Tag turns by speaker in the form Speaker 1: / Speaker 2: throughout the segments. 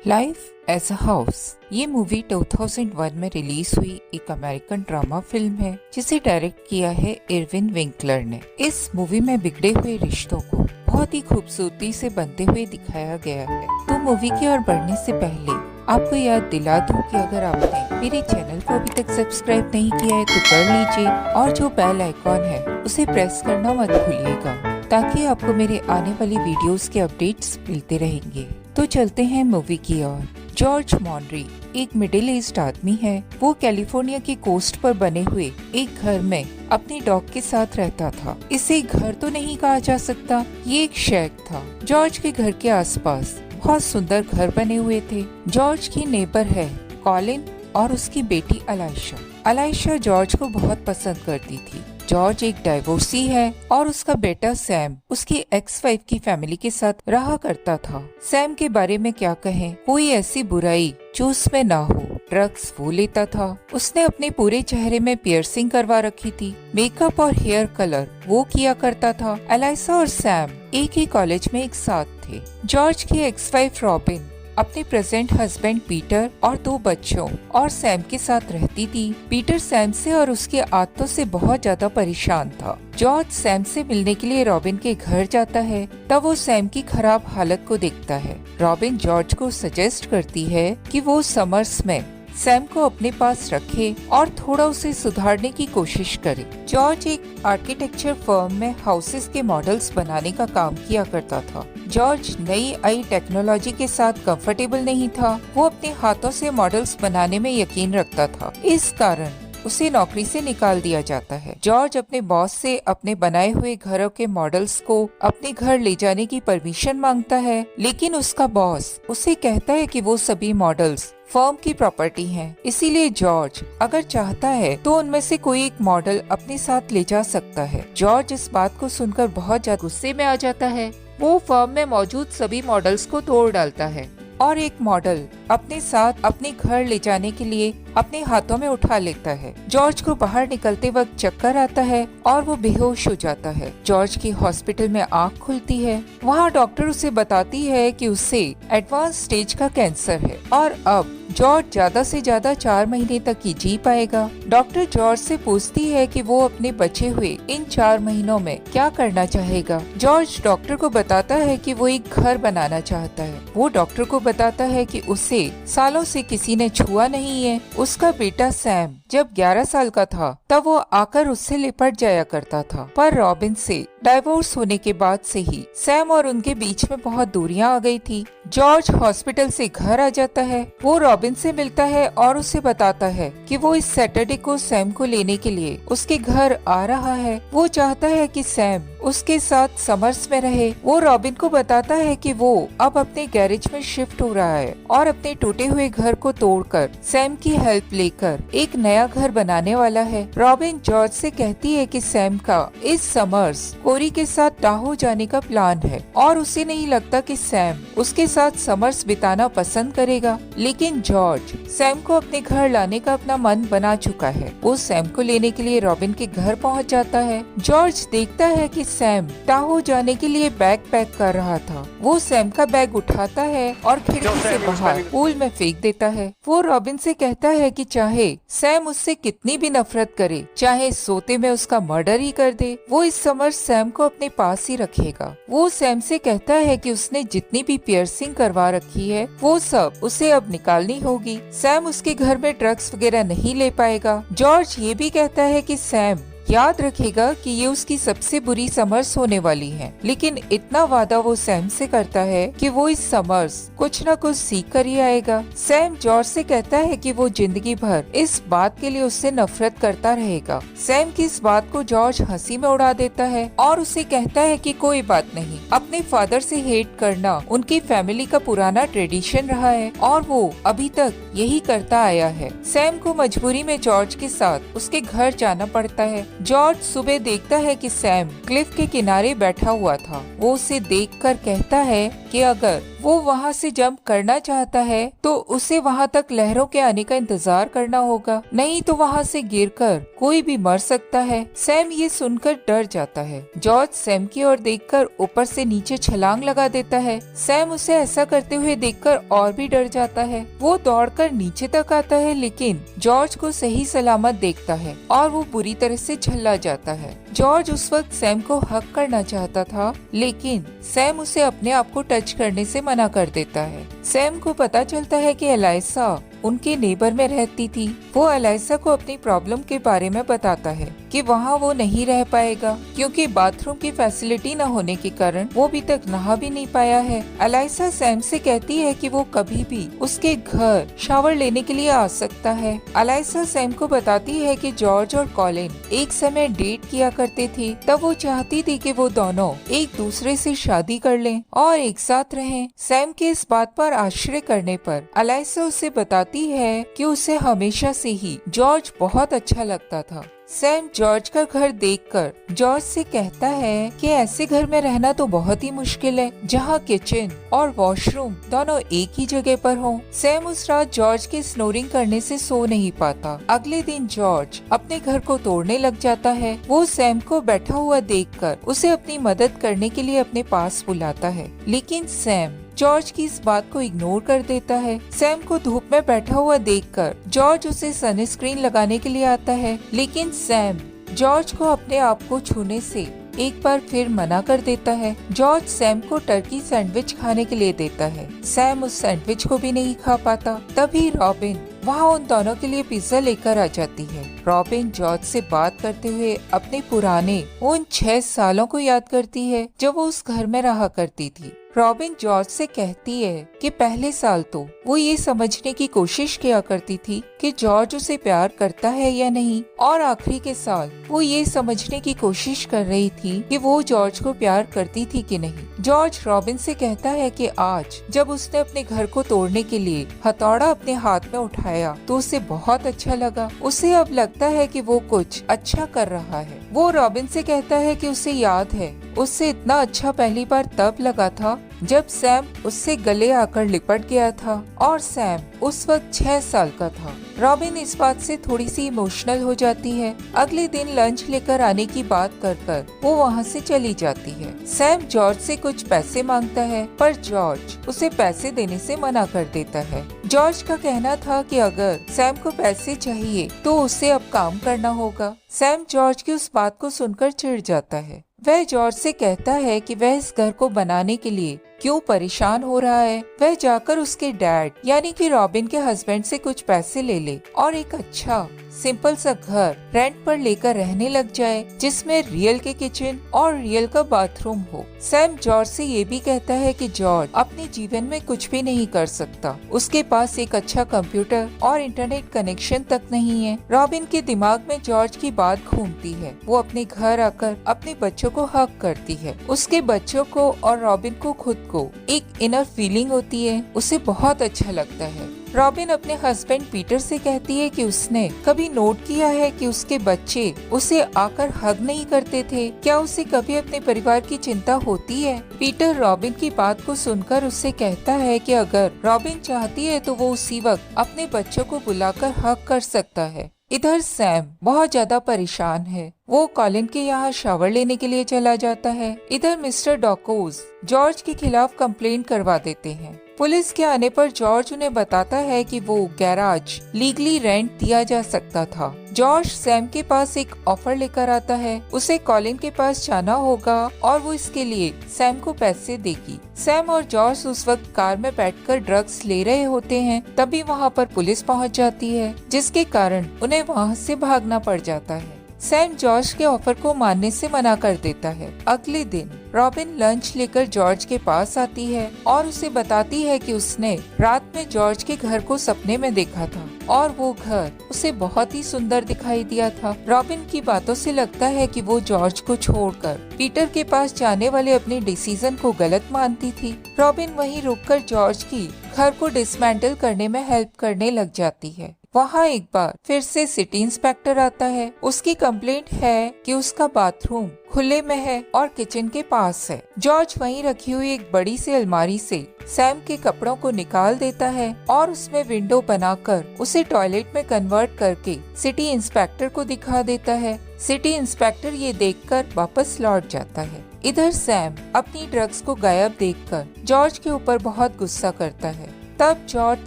Speaker 1: Life as a house ये movie 2001 में release हुई एक अमेरिकन ड्रामा फिल्म है जिसे डायरेक्ट किया है इरविन विंकलर ने। इस मूवी में बिगड़े हुए रिश्तों को बहुत ही खूबसूरती से बनते हुए दिखाया गया है। तो मूवी की ओर बढ़ने से पहले आपको याद दिला दूं कि अगर आपने मेरे चैनल को अभी तक सब्सक्राइब नहीं किया है तो कर लीजिए और जो बेल आइकॉन है उसे प्रेस करना मत भूलिएगा ताकि आपको मेरे आने वाली वीडियोस के अपडेट्स मिलते रहेंगे। तो चलते हैं मूवी की ओर। जॉर्ज मॉनरी एक मिडिल एज्ड आदमी है। वो कैलिफोर्निया के कोस्ट पर बने हुए एक घर में अपने डॉग के साथ रहता था। इसे घर तो नहीं कहा जा सकता, ये एक शैक था। जॉर्ज के घर के आसपास बहुत सुंदर घर बने हुए थे। जॉर्ज की नेबर है कॉलिन और उसकी बेटी अलाइशा। अलाइशा जॉर्ज को बहुत पसंद करती थी। जॉर्ज एक डाइवोर्सी है और उसका बेटा सैम उसकी एक्स वाइफ की फैमिली के साथ रहा करता था। सैम के बारे में क्या कहें, कोई ऐसी बुराई जो उसमें ना हो। ड्रग्स वो लेता था। उसने अपने पूरे चेहरे में पियर्सिंग करवा रखी थी। मेकअप और हेयर कलर वो किया करता था। एलाइसा और सैम एक ही कॉलेज में एक साथ थे। जॉर्ज की एक्स वाइफ रॉबिन अपने प्रेजेंट हस्बैंड पीटर और 2 बच्चों और सैम के साथ रहती थी। पीटर सैम से और उसके आदतों से बहुत ज्यादा परेशान था। जॉर्ज सैम से मिलने के लिए रॉबिन के घर जाता है। तब वो सैम की खराब हालत को देखता है। रॉबिन जॉर्ज को सजेस्ट करती है कि वो समर्स में सैम को अपने पास रखे और थोड़ा उसे सुधारने की कोशिश करे। जॉर्ज एक आर्किटेक्चर फर्म में हाउसेस के मॉडल्स बनाने का काम किया करता था। जॉर्ज नई आई टेक्नोलॉजी के साथ कंफर्टेबल नहीं था। वो अपने हाथों से मॉडल्स बनाने में यकीन रखता था। इस कारण उसे नौकरी से निकाल दिया जाता है। जॉर्ज अपने बॉस से अपने बनाए हुए घरों के मॉडल्स को अपने घर ले जाने की परमिशन मांगता है, लेकिन उसका बॉस उसे कहता है कि वो सभी मॉडल्स फर्म की प्रॉपर्टी हैं। इसीलिए जॉर्ज अगर चाहता है तो उनमें से कोई एक मॉडल अपने साथ ले जा सकता है। जॉर्ज इस बात को सुनकर बहुत ज्यादा गुस्से में आ जाता है। वो फर्म में मौजूद सभी मॉडल्स को तोड़ डालता है और एक मॉडल अपने साथ अपने घर ले जाने के लिए अपने हाथों में उठा लेता है। जॉर्ज को बाहर निकलते वक्त चक्कर आता है और वो बेहोश हो जाता है। जॉर्ज की हॉस्पिटल में आंख खुलती है। वहाँ डॉक्टर उसे बताती है कि उसे एडवांस स्टेज का कैंसर है और अब जॉर्ज ज्यादा से ज्यादा 4 महीने तक ही जी पाएगा। डॉक्टर जॉर्ज से पूछती है कि वो अपने बचे हुए इन 4 महीनों में क्या करना चाहेगा। जॉर्ज डॉक्टर को बताता है कि वो एक घर बनाना चाहता है। वो डॉक्टर को बताता है कि उसे सालों से किसी ने छुआ नहीं है। उसका बेटा सैम जब 11 साल का था तब वो आकर उससे लिपट जाया करता था, पर रॉबिन से डाइवोर्स होने के बाद से ही सैम और उनके बीच में बहुत दूरियां आ गई थी। जॉर्ज हॉस्पिटल से घर आ जाता है। वो रॉबिन से मिलता है और उसे बताता है कि वो इस सैटरडे को सैम को लेने के लिए उसके घर आ रहा है। वो चाहता है कि सैम उसके साथ समर्स में रहे। वो रॉबिन को बताता है कि वो अब अपने गैरेज में शिफ्ट हो रहा है और अपने टूटे हुए घर को तोड़कर सैम की हेल्प लेकर एक नया घर बनाने वाला है। रॉबिन जॉर्ज से कहती है कि सैम का इस समर्स कोरी के साथ टाहो जाने का प्लान है और उसे नहीं लगता कि सैम उसके साथ समर्स बिताना पसंद करेगा। लेकिन जॉर्ज सैम को अपने घर लाने का अपना मन बना चुका है। वो सैम को लेने के लिए रॉबिन के घर पहुंच जाता है। जॉर्ज देखता है कि सैम टाहो जाने के लिए बैग पैक कर रहा था। वो सैम का बैग उठाता है और खिड़की से बाहर पूल में फेंक देता है। वो रॉबिन से कहता है कि चाहे सैम उससे कितनी भी नफरत करे, चाहे सोते में उसका मर्डर ही कर दे, वो इस समर सैम को अपने पास ही रखेगा। वो सैम से कहता है कि उसने जितनी भी पियर्सिंग करवा रखी है वो सब उसे अब निकालनी होगी। सैम उसके घर में ड्रग्स वगैरह नहीं ले पाएगा। जॉर्ज ये भी कहता है कि सैम याद रखेगा कि ये उसकी सबसे बुरी समर्स होने वाली है, लेकिन इतना वादा वो सैम से करता है कि वो इस समर्स कुछ न कुछ सीख कर ही आएगा। सैम जॉर्ज से कहता है कि वो जिंदगी भर इस बात के लिए उससे नफरत करता रहेगा। सैम की इस बात को जॉर्ज हंसी में उड़ा देता है और उसे कहता है कि कोई बात नहीं, अपने फादर से हेट करना उनकी फैमिली का पुराना ट्रेडिशन रहा है और वो अभी तक यही करता आया है। सैम को मजबूरी में जॉर्ज के साथ उसके घर जाना पड़ता है। जॉर्ज सुबह देखता है कि सैम क्लिफ के किनारे बैठा हुआ था। वो उसे देखकर कहता है कि अगर वो वहाँ से जंप करना चाहता है तो उसे वहाँ तक लहरों के आने का इंतजार करना होगा, नहीं तो वहाँ से गिरकर कोई भी मर सकता है। सैम ये सुनकर डर जाता है। जॉर्ज सैम की ओर देखकर ऊपर से नीचे छलांग लगा देता है। सैम उसे ऐसा करते हुए देखकर और भी डर जाता है। वो दौड़कर नीचे तक आता है, लेकिन जॉर्ज को सही सलामत देखता है और वो बुरी तरह से झल्ला जाता है। जॉर्ज उस वक्त सैम को हक करना चाहता था, लेकिन सैम उसे अपने आप को टच करने से मना कर देता है। सैम को पता चलता है कि एलाइसा उनके नेबर में रहती थी। वो एलाइसा को अपनी प्रॉब्लम के बारे में बताता है कि वहाँ वो नहीं रह पाएगा क्योंकि बाथरूम की फैसिलिटी न होने के कारण वो अभी तक नहा भी नहीं पाया है। एलाइसा सैम से कहती है कि वो कभी भी उसके घर शावर लेने के लिए आ सकता है। एलाइसा सैम को बताती है कि जॉर्ज और कॉलिन एक समय डेट किया करते थे, तब वो चाहती थी कि वो दोनों एक दूसरे से शादी कर लें और एक साथ रहें। सैम के इस बात पर आश्चर्य करने पर एलाइसा उसे बताती है कि उसे हमेशा से ही जॉर्ज बहुत अच्छा लगता था। सैम जॉर्ज का घर देखकर जॉर्ज से कहता है कि ऐसे घर में रहना तो बहुत ही मुश्किल है जहाँ किचन और वॉशरूम दोनों एक ही जगह पर हों। सैम उस रात जॉर्ज के स्नोरिंग करने से सो नहीं पाता। अगले दिन जॉर्ज अपने घर को तोड़ने लग जाता है। वो सैम को बैठा हुआ देखकर उसे अपनी मदद करने के लिए अपने पास बुलाता है, लेकिन सैम जॉर्ज की इस बात को इग्नोर कर देता है। सैम को धूप में बैठा हुआ देखकर जॉर्ज उसे सनस्क्रीन लगाने के लिए आता है, लेकिन सैम जॉर्ज को अपने आप को छूने से एक बार फिर मना कर देता है। जॉर्ज सैम को टर्की सैंडविच खाने के लिए देता है। सैम उस सैंडविच को भी नहीं खा पाता। तभी रॉबिन वहाँ उन दोनों के लिए पिज्जा लेकर आ जाती है। रॉबिन जॉर्ज से बात करते हुए अपने पुराने उन 6 सालों को याद करती है जब वो उस घर में रहा करती थी। रॉबिन जॉर्ज से कहती है कि पहले साल तो वो ये समझने की कोशिश किया करती थी कि जॉर्ज उसे प्यार करता है या नहीं, और आखिरी के साल वो ये समझने की कोशिश कर रही थी कि वो जॉर्ज को प्यार करती थी कि नहीं। जॉर्ज रॉबिन से कहता है कि आज जब उसने अपने घर को तोड़ने के लिए हथौड़ा अपने हाथ में उठाया तो उसे बहुत अच्छा लगा। उसे अब लगता है कि वो कुछ अच्छा कर रहा है। वो रॉबिन से कहता है कि उसे याद है उससे इतना अच्छा पहली बार तब लगा था जब सैम उससे गले आकर लिपट गया था, और सैम उस वक्त 6 साल का था। रॉबिन इस बात से थोड़ी सी इमोशनल हो जाती है। अगले दिन लंच लेकर आने की बात कर वो वहाँ से चली जाती है। सैम जॉर्ज से कुछ पैसे मांगता है, पर जॉर्ज उसे पैसे देने से मना कर देता है। जॉर्ज का कहना था कि अगर सैम को पैसे चाहिए तो उसे अब काम करना होगा। सैम जॉर्ज की उस बात को सुनकर चिढ़ जाता है। वह जॉर्ज से कहता है कि वह इस घर को बनाने के लिए क्यों परेशान हो रहा है। वह जाकर उसके डैड यानी कि रॉबिन के हस्बैंड से कुछ पैसे ले ले और एक अच्छा सिंपल सा घर रेंट पर लेकर रहने लग जाए, जिसमें रियल के किचन और रियल का बाथरूम हो। सैम जॉर्ज से ये भी कहता है कि जॉर्ज अपने जीवन में कुछ भी नहीं कर सकता। उसके पास एक अच्छा कंप्यूटर और इंटरनेट कनेक्शन तक नहीं है। रॉबिन के दिमाग में जॉर्ज की बात घूमती है। वो अपने घर आकर अपने बच्चों को हक करती है। उसके बच्चों को और रॉबिन को खुद को एक इनर फीलिंग होती है। उसे बहुत अच्छा लगता है। रॉबिन अपने हस्बैंड पीटर से कहती है कि उसने कभी नोट किया है कि उसके बच्चे उसे आकर हग नहीं करते थे। क्या उसे कभी अपने परिवार की चिंता होती है? पीटर रॉबिन की बात को सुनकर उससे कहता है कि अगर रॉबिन चाहती है तो वो उसी वक्त अपने बच्चों को बुलाकर हग कर सकता है। इधर सैम बहुत ज्यादा परेशान है। वो कॉलिन के यहाँ शावर लेने के लिए चला जाता है। इधर मिस्टर डॉकोज जॉर्ज के खिलाफ कंप्लेन करवा देते हैं। पुलिस के आने पर जॉर्ज उन्हें बताता है कि वो गैराज लीगली रेंट दिया जा सकता था। जॉर्ज सैम के पास एक ऑफर लेकर आता है। उसे कॉलिन के पास जाना होगा और वो इसके लिए सैम को पैसे देगी। सैम और जॉर्ज उस वक्त कार में बैठकर ड्रग्स ले रहे होते हैं। तभी वहाँ पर पुलिस पहुँच जाती है, जिसके कारण उन्हें वहाँ से भागना पड़ जाता है। सैम जॉर्ज के ऑफर को मानने से मना कर देता है। अगले दिन रॉबिन लंच लेकर जॉर्ज के पास आती है और उसे बताती है कि उसने रात में जॉर्ज के घर को सपने में देखा था और वो घर उसे बहुत ही सुंदर दिखाई दिया था। रॉबिन की बातों से लगता है कि वो जॉर्ज को छोड़कर पीटर के पास जाने वाले अपने डिसीजन को गलत मानती थी। रॉबिन वहीं रुककर जॉर्ज की घर को डिसमेंटल करने में हेल्प करने लग जाती है। वहाँ एक बार फिर से सिटी इंस्पेक्टर आता है। उसकी कंप्लेंट है कि उसका बाथरूम खुले में है और किचन के पास है। जॉर्ज वहीं रखी हुई एक बड़ी सी अलमारी से सैम के कपड़ों को निकाल देता है और उसमें विंडो बनाकर उसे टॉयलेट में कन्वर्ट करके सिटी इंस्पेक्टर को दिखा देता है। सिटी इंस्पेक्टर ये देखकर वापस लौट जाता है। इधर सैम अपनी ड्रग्स को गायब देखकर जॉर्ज के ऊपर बहुत गुस्सा करता है। तब जॉर्ज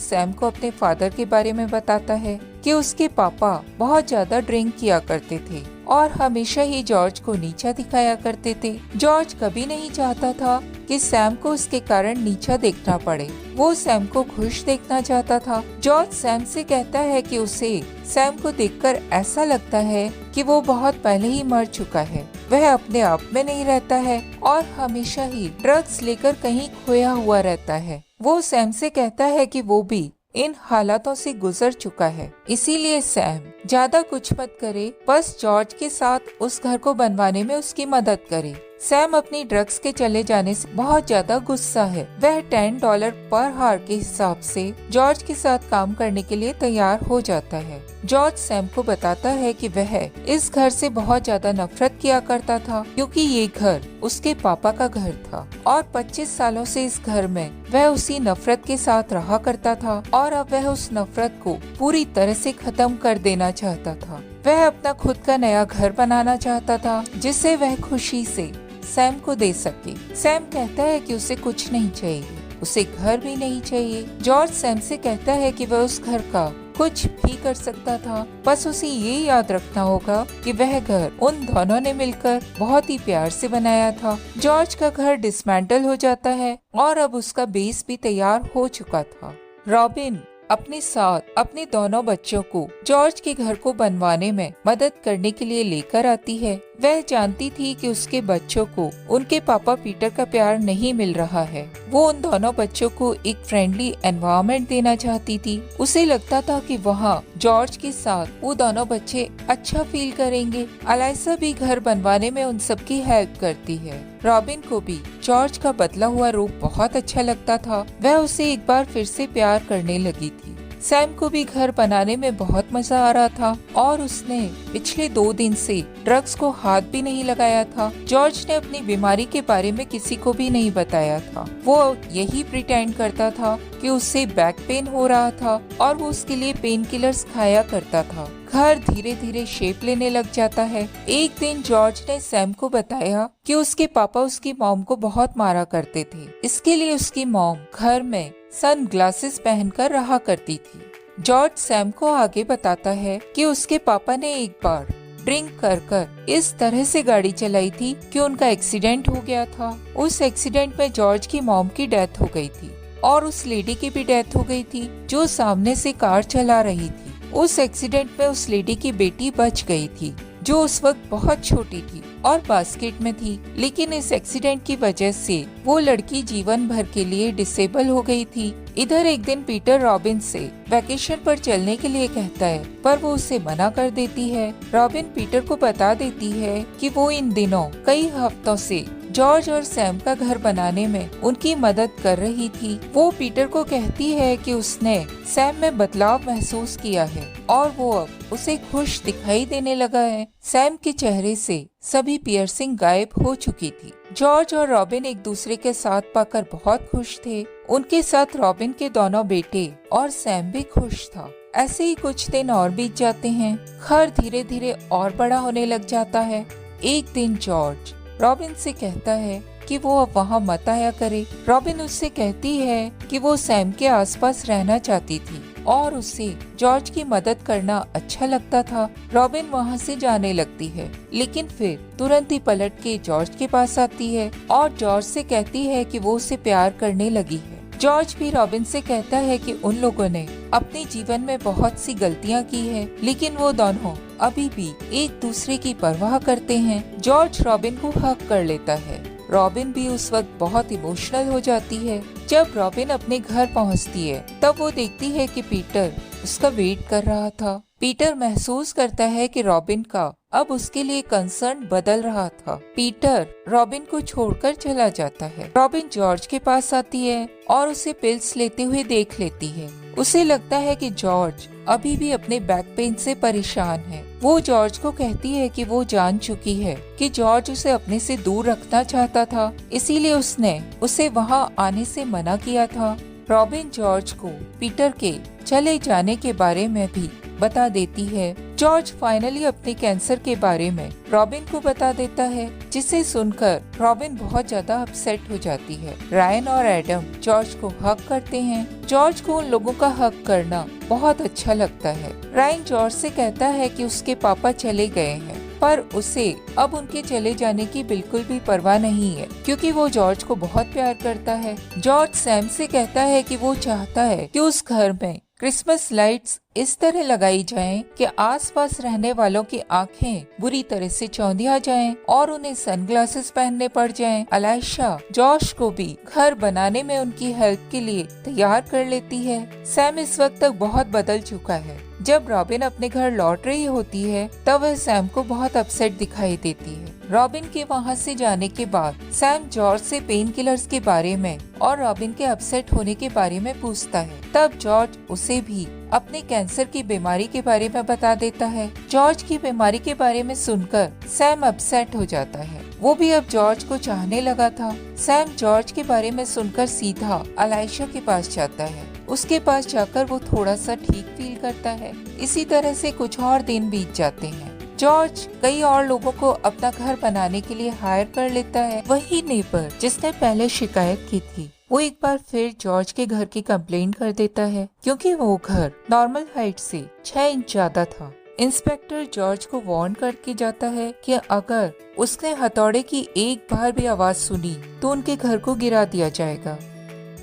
Speaker 1: सैम को अपने फादर के बारे में बताता है कि उसके पापा बहुत ज्यादा ड्रिंक किया करते थे और हमेशा ही जॉर्ज को नीचा दिखाया करते थे। जॉर्ज कभी नहीं चाहता था कि सैम को उसके कारण नीचा देखना पड़े। वो सैम को खुश देखना चाहता था। जॉर्ज सैम से कहता है कि उसे सैम को देखकर ऐसा लगता है कि वो बहुत पहले ही मर चुका है। वह अपने आप में नहीं रहता है और हमेशा ही ड्रग्स लेकर कहीं खोया हुआ रहता है। वो सैम से कहता है कि वो भी इन हालातों से गुजर चुका है, इसीलिए सैम ज्यादा कुछ मत करे, बस जॉर्ज के साथ उस घर को बनवाने में उसकी मदद करे। सैम अपनी ड्रग्स के चले जाने से बहुत ज्यादा गुस्सा है। वह $10 पर हार के हिसाब से जॉर्ज के साथ काम करने के लिए तैयार हो जाता है। जॉर्ज सैम को बताता है कि वह इस घर से बहुत ज्यादा नफरत किया करता था क्योंकि ये घर उसके पापा का घर था और 25 सालों से इस घर में वह उसी नफरत के साथ रहा करता था और अब वह उस नफरत को पूरी तरह से खत्म कर देना चाहता था। वह अपना खुद का नया घर बनाना चाहता था जिसे वह खुशी से सैम को दे सके। सैम कहता है कि उसे कुछ नहीं चाहिए, उसे घर भी नहीं चाहिए। जॉर्ज सैम से कहता है कि वह उस घर का कुछ भी कर सकता था, बस उसे ये याद रखना होगा कि वह घर उन दोनों ने मिलकर बहुत ही प्यार से बनाया था। जॉर्ज का घर डिसमेंटल हो जाता है और अब उसका बेस भी तैयार हो चुका था। रॉबिन अपने साथ अपने दोनों बच्चों को जॉर्ज के घर को बनवाने में मदद करने के लिए लेकर आती है। वह जानती थी कि उसके बच्चों को उनके पापा पीटर का प्यार नहीं मिल रहा है। वो उन दोनों बच्चों को एक फ्रेंडली एनवायरनमेंट देना चाहती थी। उसे लगता था कि वहाँ जॉर्ज के साथ वो दोनों बच्चे अच्छा फील करेंगे। अलाइसा भी घर बनवाने में उन सबकी हेल्प करती है। रॉबिन को भी जॉर्ज का बदला हुआ रूप बहुत अच्छा लगता था। वह उसे एक बार फिर से प्यार करने लगी थी। सैम को भी घर बनाने में बहुत मजा आ रहा था और उसने पिछले 2 दिन से ड्रग्स को हाथ भी नहीं लगाया था। जॉर्ज ने अपनी बीमारी के बारे में किसी को भी नहीं बताया था। वो यही प्रिटेंड करता था कि उसे बैक पेन हो रहा था और वो उसके लिए पेन किलर्स खाया करता था। घर धीरे धीरे शेप लेने लग जाता है। एक दिन जॉर्ज ने सैम को बताया कि उसके पापा उसकी मॉम को बहुत मारा करते थे। इसके लिए उसकी मॉम घर में सन ग्लासेस पहनकर रहा करती थी। जॉर्ज सैम को आगे बताता है कि उसके पापा ने एक बार ड्रिंक कर इस तरह से गाड़ी चलाई थी कि उनका एक्सीडेंट हो गया था। उस एक्सीडेंट में जॉर्ज की मॉम की डेथ हो गई थी और उस लेडी की भी डेथ हो गई थी जो सामने से कार चला रही थी। उस एक्सीडेंट में उस लेडी की बेटी बच गई थी जो उस वक्त बहुत छोटी थी और बास्केट में थी, लेकिन इस एक्सीडेंट की वजह से वो लड़की जीवन भर के लिए डिसेबल हो गई थी। इधर एक दिन पीटर रॉबिन से वैकेशन पर चलने के लिए कहता है पर वो उसे मना कर देती है। रॉबिन पीटर को बता देती है कि वो इन दिनों कई हफ्तों से जॉर्ज और सैम का घर बनाने में उनकी मदद कर रही थी। वो पीटर को कहती है कि उसने सैम में बदलाव महसूस किया है और वो अब उसे खुश दिखाई देने लगा है। सैम के चेहरे से सभी पियर्सिंग गायब हो चुकी थी। जॉर्ज और रॉबिन एक दूसरे के साथ पाकर बहुत खुश थे। उनके साथ रॉबिन के दोनों बेटे और सैम भी खुश था। ऐसे ही कुछ दिन और बीत जाते हैं। घर धीरे धीरे और बड़ा होने लग जाता है। एक दिन जॉर्ज रॉबिन से कहता है कि वो अब वहाँ मत आया करे। रॉबिन उससे कहती है कि वो सैम के आसपास रहना चाहती थी और उसे जॉर्ज की मदद करना अच्छा लगता था। रॉबिन वहाँ से जाने लगती है, लेकिन फिर तुरंत ही पलट के जॉर्ज के पास आती है और जॉर्ज से कहती है कि वो उसे प्यार करने लगी है। जॉर्ज भी रॉबिन से कहता है कि उन लोगों ने अपने जीवन में बहुत सी गलतियां की है, लेकिन वो दोनों अभी भी एक दूसरे की परवाह करते हैं। जॉर्ज रॉबिन को हक कर लेता है। रॉबिन भी उस वक्त बहुत इमोशनल हो जाती है। जब रॉबिन अपने घर पहुंचती है तब वो देखती है कि पीटर उसका वेट कर रहा था। पीटर महसूस करता है कि रॉबिन का अब उसके लिए कंसर्न बदल रहा था। पीटर रॉबिन को छोड़कर चला जाता है। रॉबिन जॉर्ज के पास आती है और उसे पिल्स लेते हुए देख लेती है। उसे लगता है कि जॉर्ज अभी भी अपने बैक पेन से परेशान है। वो जॉर्ज को कहती है कि वो जान चुकी है कि जॉर्ज उसे अपने से दूर रखना चाहता था, इसीलिए उसने उसे वहाँ आने से मना किया था। रॉबिन जॉर्ज को पीटर के चले जाने के बारे में भी बता देती है। जॉर्ज फाइनली अपने कैंसर के बारे में रॉबिन को बता देता है, जिसे सुनकर रॉबिन बहुत ज्यादा अपसेट हो जाती है। रायन और एडम जॉर्ज को हक करते हैं। जॉर्ज को उन लोगों का हक करना बहुत अच्छा लगता है। रायन जॉर्ज से कहता है कि उसके पापा चले गए हैं, पर उसे अब उनके चले जाने की बिल्कुल भी परवाह नहीं है, क्योंकि वो जॉर्ज को बहुत प्यार करता है। जॉर्ज सैम से कहता है कि वो चाहता है कि उस घर में क्रिसमस लाइट्स इस तरह लगाई जाएं कि आसपास रहने वालों की आंखें बुरी तरह से चौंधिया जाएं और उन्हें सनग्लासेस पहनने पड़ जाएं। अलाइशा जॉश को भी घर बनाने में उनकी हेल्प के लिए तैयार कर लेती है। सैम इस वक्त तक बहुत बदल चुका है। जब रॉबिन अपने घर लौट रही होती है तब वह सैम को बहुत अपसेट दिखाई देती है। रॉबिन के वहाँ से जाने के बाद सैम जॉर्ज से पेन किलर्स के बारे में और रॉबिन के अपसेट होने के बारे में पूछता है। तब जॉर्ज उसे भी अपने कैंसर की बीमारी के बारे में बता देता है। जॉर्ज की बीमारी के बारे में सुनकर सैम अपसेट हो जाता है। वो भी अब जॉर्ज को चाहने लगा था। सैम जॉर्ज के बारे में सुनकर सीधा अलाइशा के पास जाता है। उसके पास जाकर वो थोड़ा सा ठीक फील करता है। इसी तरह से कुछ और दिन बीत जाते हैं। जॉर्ज कई और लोगों को अपना घर बनाने के लिए हायर कर लेता है। वही नेबर जिसने पहले शिकायत की थी, वो एक बार फिर जॉर्ज के घर की कंप्लेंट कर देता है, क्योंकि वो घर नॉर्मल हाइट से 6 इंच ज्यादा था। इंस्पेक्टर जॉर्ज को वार्न करके जाता है कि अगर उसने हथौड़े की एक बार भी आवाज सुनी तो उनके घर को गिरा दिया जाएगा।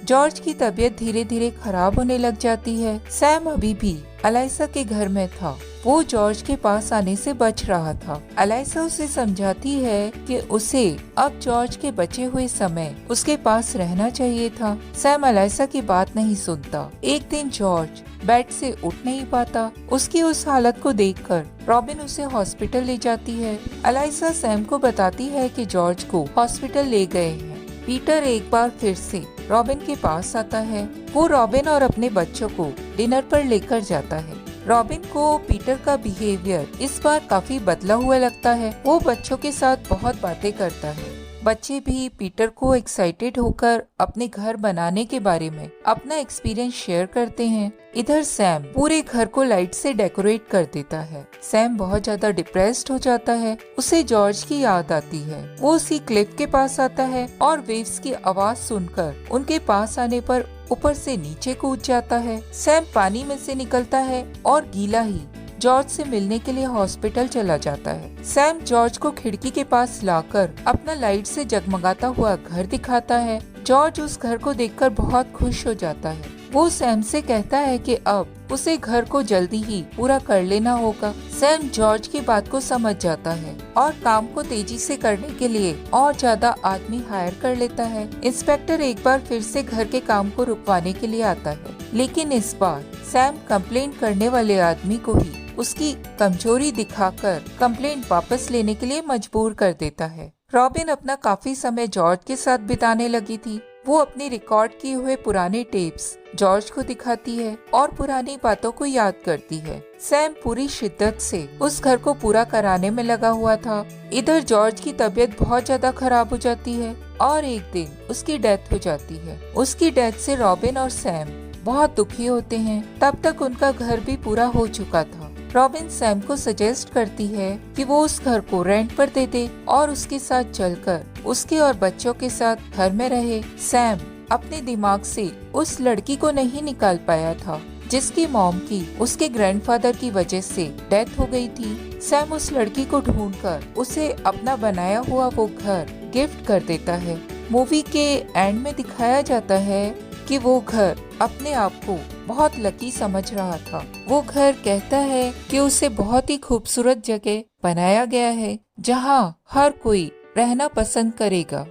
Speaker 1: जॉर्ज की तबीयत धीरे धीरे खराब होने लग जाती है। सैम अभी भी अलाइसा के घर में था। वो जॉर्ज के पास आने से बच रहा था। अलाइसा उसे समझाती है कि उसे अब जॉर्ज के बचे हुए समय उसके पास रहना चाहिए था। सैम अलाइसा की बात नहीं सुनता। एक दिन जॉर्ज बेड से उठ नहीं पाता। उसकी उस हालत को देखकर रॉबिन उसे हॉस्पिटल ले जाती है। अलाइसा सैम को बताती है कि जॉर्ज को हॉस्पिटल ले गए हैं। पीटर एक बार फिर से रॉबिन के पास आता है। वो रॉबिन और अपने बच्चों को डिनर पर लेकर जाता है। रॉबिन को पीटर का बिहेवियर इस बार काफी बदला हुआ लगता है। वो बच्चों के साथ बहुत बातें करता है। बच्चे भी पीटर को एक्साइटेड होकर अपने घर बनाने के बारे में अपना एक्सपीरियंस शेयर करते हैं। इधर सैम पूरे घर को लाइट से डेकोरेट कर देता है। सैम बहुत ज्यादा डिप्रेस्ड हो जाता है। उसे जॉर्ज की याद आती है। वो उसी क्लिफ के पास आता है और वेव्स की आवाज सुनकर उनके पास आने पर ऊपर से नीचे कूद जाता है। सैम पानी में से निकलता है और गीला ही जॉर्ज से मिलने के लिए हॉस्पिटल चला जाता है। सैम जॉर्ज को खिड़की के पास लाकर अपना लाइट से जगमगाता हुआ घर दिखाता है। जॉर्ज उस घर को देखकर बहुत खुश हो जाता है। वो सैम से कहता है कि अब उसे घर को जल्दी ही पूरा कर लेना होगा। सैम जॉर्ज की बात को समझ जाता है और काम को तेजी से करने के लिए और ज्यादा आदमी हायर कर लेता है। इंस्पेक्टर एक बार फिर से घर के काम को रुकवाने के लिए आता है, लेकिन इस बार सैम कंप्लेंट करने वाले आदमी को ही उसकी कमजोरी दिखाकर कंप्लेंट वापस लेने के लिए मजबूर कर देता है। रॉबिन अपना काफी समय जॉर्ज के साथ बिताने लगी थी। वो अपनी रिकॉर्ड किए हुए पुराने टेप्स जॉर्ज को दिखाती है और पुरानी बातों को याद करती है। सैम पूरी शिद्दत से उस घर को पूरा कराने में लगा हुआ था। इधर जॉर्ज की तबीयत बहुत ज्यादा खराब हो जाती है और एक दिन उसकी डेथ हो जाती है। उसकी डेथ से रॉबिन और सैम बहुत दुखी होते हैं। तब तक उनका घर भी पूरा हो चुका था। रॉबिन सैम को सजेस्ट करती है कि वो उस घर को रेंट पर दे दे और उसके साथ चलकर उसके और बच्चों के साथ घर में रहे। सैम अपने दिमाग से उस लड़की को नहीं निकाल पाया था जिसकी मॉम की उसके ग्रैंडफादर की वजह से डेथ हो गई थी। सैम उस लड़की को ढूंढकर उसे अपना बनाया हुआ वो घर गिफ्ट कर देता है। मूवी के एंड में दिखाया जाता है कि वो घर अपने आप को बहुत लकी समझ रहा था। वो घर कहता है कि उसे बहुत ही खूबसूरत जगह बनाया गया है जहाँ हर कोई रहना पसंद करेगा।